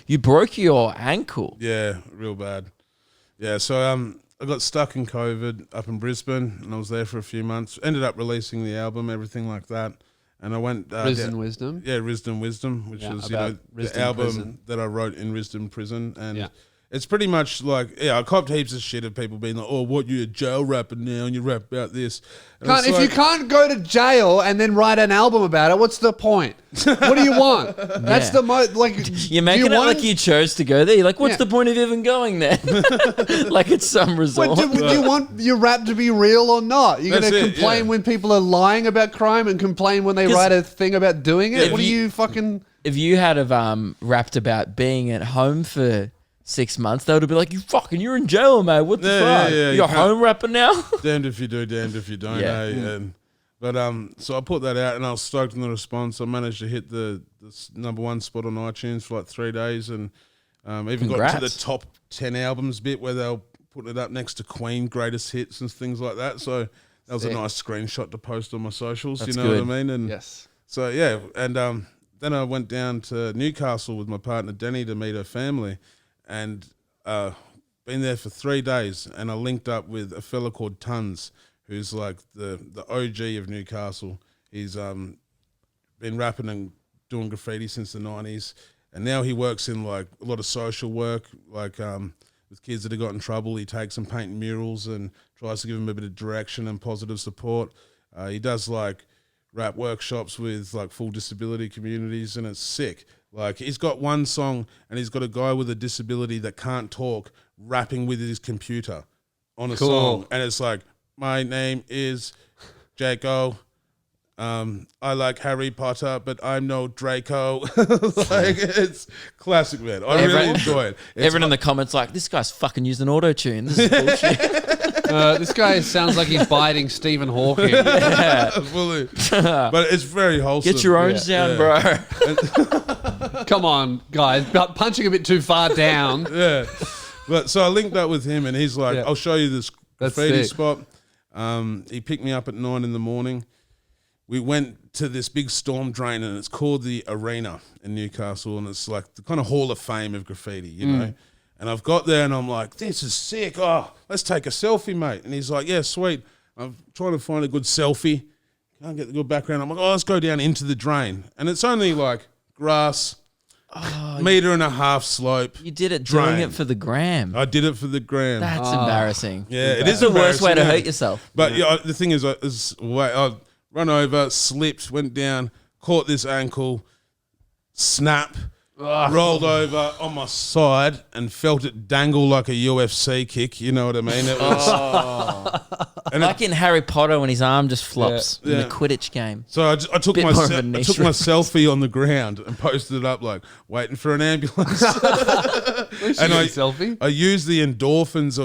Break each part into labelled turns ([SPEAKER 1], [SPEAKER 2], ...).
[SPEAKER 1] You broke your ankle.
[SPEAKER 2] Yeah, real bad. Yeah, so I got stuck in COVID up in Brisbane, and I was there for a few months. Ended up releasing the album, everything like that. And I went...
[SPEAKER 3] Risdon Wisdom?
[SPEAKER 2] Yeah, Risdon Wisdom, which is, the album that I wrote in Risdon Prison. And it's pretty much like, I copped heaps of shit of people being like, oh, what, you're a jail rapper now and you rap about this.
[SPEAKER 3] If you can't go to jail and then write an album about it, what's the point? What do you want? That's the most, like...
[SPEAKER 1] You're making it like you chose to go there. You're like, what's the point of even going there? Like it's some resort.
[SPEAKER 3] Do you want your rap to be real or not? You're going to complain when people are lying about crime and complain when they write a thing about doing it? What do you fucking...
[SPEAKER 1] If you had have rapped about being at home for 6 months, they would be like, you're in jail, mate. What the fuck? You're home rapper now?
[SPEAKER 2] Damned if you do, damned if you don't. But so I put that out and I was stoked on the response. I managed to hit the #1 spot on iTunes for like 3 days, and even got to the top 10 albums bit where they were putting it up next to Queen greatest hits and things like that. So that was a nice screenshot to post on my socials.
[SPEAKER 1] That's
[SPEAKER 2] you know
[SPEAKER 1] good.
[SPEAKER 2] what I mean? And
[SPEAKER 3] yes.
[SPEAKER 2] So yeah, and then I went down to Newcastle with my partner Denny to meet her family. And been there for 3 days, and I linked up with a fella called Tons, who's like the OG of Newcastle. He's been rapping and doing graffiti since the 90s, and now he works in like a lot of social work, like with kids that have got in trouble. He takes them painting murals and tries to give them a bit of direction and positive support. He does like rap workshops with like full disability communities, and it's sick. Like, he's got one song and he's got a guy with a disability that can't talk rapping with his computer on a song. And it's like, my name is Jaco. I like Harry Potter, but I'm no Draco. Like, it's classic, man. I really enjoy it.
[SPEAKER 1] Everyone in the comments like, this guy's fucking using auto-tune. This is bullshit.
[SPEAKER 3] This guy sounds like he's biting Stephen Hawking.
[SPEAKER 2] Fully. But it's very wholesome.
[SPEAKER 1] Get your own sound, bro.
[SPEAKER 3] Come on, guys. Punching a bit too far down.
[SPEAKER 2] But so I linked up with him, and he's like, I'll show you this graffiti spot. He picked me up at 9 a.m. We went to this big storm drain, and it's called the Arena in Newcastle, and it's like the kind of Hall of Fame of graffiti, you know? And I've got there, and I'm like, this is sick. Oh, let's take a selfie, mate. And he's like, yeah, sweet. I'm trying to find a good selfie. Can't get the good background. I'm like, let's go down into the drain. And it's only like grass, metre and a half slope.
[SPEAKER 1] You did it doing it for the gram.
[SPEAKER 2] I did it for the gram.
[SPEAKER 1] That's embarrassing.
[SPEAKER 2] Yeah, it
[SPEAKER 1] It's
[SPEAKER 2] is
[SPEAKER 1] the worst way to hurt yourself.
[SPEAKER 2] But the thing is, I run over, slipped, went down, caught this ankle, snap, rolled over on my side and felt it dangle like a UFC kick. You know what I mean? It was
[SPEAKER 1] and like in Harry Potter when his arm just flops in the Quidditch game.
[SPEAKER 2] So I took my selfie on the ground and posted it up like waiting for an ambulance. And I used the endorphins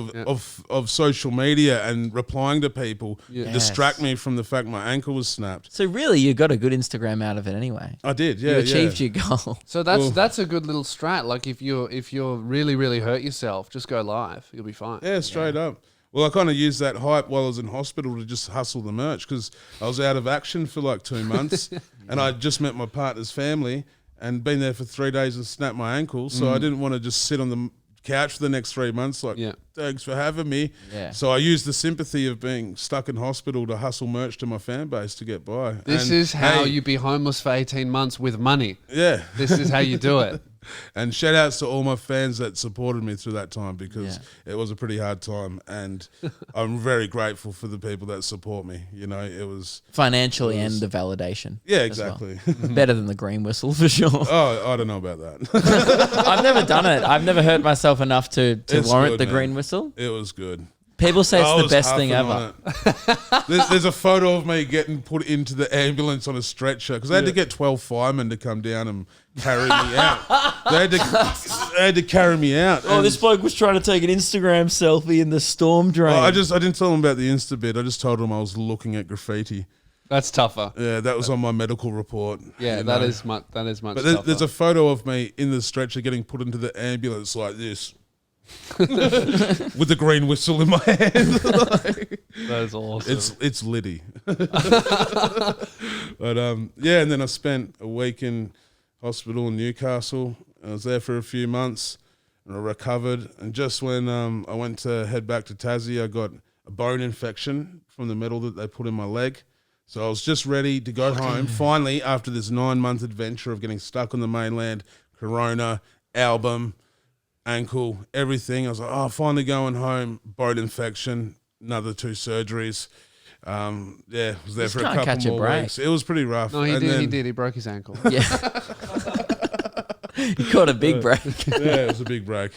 [SPEAKER 2] of social media and replying to people to distract me from the fact my ankle was snapped.
[SPEAKER 1] So really, you got a good Instagram out of it anyway.
[SPEAKER 2] I did,
[SPEAKER 1] You achieved your goal.
[SPEAKER 3] So that's a good little strat. Like if you're really, really hurt yourself, just go live. You'll be fine.
[SPEAKER 2] Yeah, straight up. Well, I kind of used that hype while I was in hospital to just hustle the merch because I was out of action for like 2 months and I just met my partner's family and been there for 3 days and snapped my ankle. So I didn't want to just sit on the couch for the next 3 months like, thanks for having me. Yeah. So I used the sympathy of being stuck in hospital to hustle merch to my fan base to get by.
[SPEAKER 3] This is how you be homeless for 18 months with money.
[SPEAKER 2] Yeah.
[SPEAKER 3] This is how you do it.
[SPEAKER 2] And shout outs to all my fans that supported me through that time because it was a pretty hard time. And I'm very grateful for the people that support me. You know, it was...
[SPEAKER 1] Financially and the validation.
[SPEAKER 2] Yeah, exactly.
[SPEAKER 1] Well. Better than the green whistle for sure.
[SPEAKER 2] Oh, I don't know about that.
[SPEAKER 1] I've never done it. I've never hurt myself enough to warrant the green whistle.
[SPEAKER 2] It was good.
[SPEAKER 1] People say it's the best thing ever.
[SPEAKER 2] There's a photo of me getting put into the ambulance on a stretcher because they had to get 12 firemen to come down and carry me out. They had to carry me out.
[SPEAKER 1] Oh, this bloke was trying to take an Instagram selfie in the storm drain.
[SPEAKER 2] I didn't tell him about the Insta bit. I just told him I was looking at graffiti.
[SPEAKER 3] That's tougher.
[SPEAKER 2] Yeah, that was on my medical report.
[SPEAKER 3] Yeah, that is much
[SPEAKER 2] But
[SPEAKER 3] tougher.
[SPEAKER 2] There's a photo of me in the stretcher getting put into the ambulance like this. With the green whistle in my hand.
[SPEAKER 3] That is awesome.
[SPEAKER 2] It's litty. But and then I spent a week in hospital in Newcastle, I was there for a few months, and I recovered. And just when I went to head back to Tassie, I got a bone infection from the metal that they put in my leg. So I was just ready to go home. Finally, after this 9-month adventure of getting stuck on the mainland, Corona, album, ankle, everything. I was like, oh, finally going home. Bone infection, another 2 surgeries. I was there for a couple more weeks. It was pretty rough.
[SPEAKER 3] No, he did. He broke his ankle.
[SPEAKER 1] Yeah. You caught a big break.
[SPEAKER 2] Yeah, it was a big break.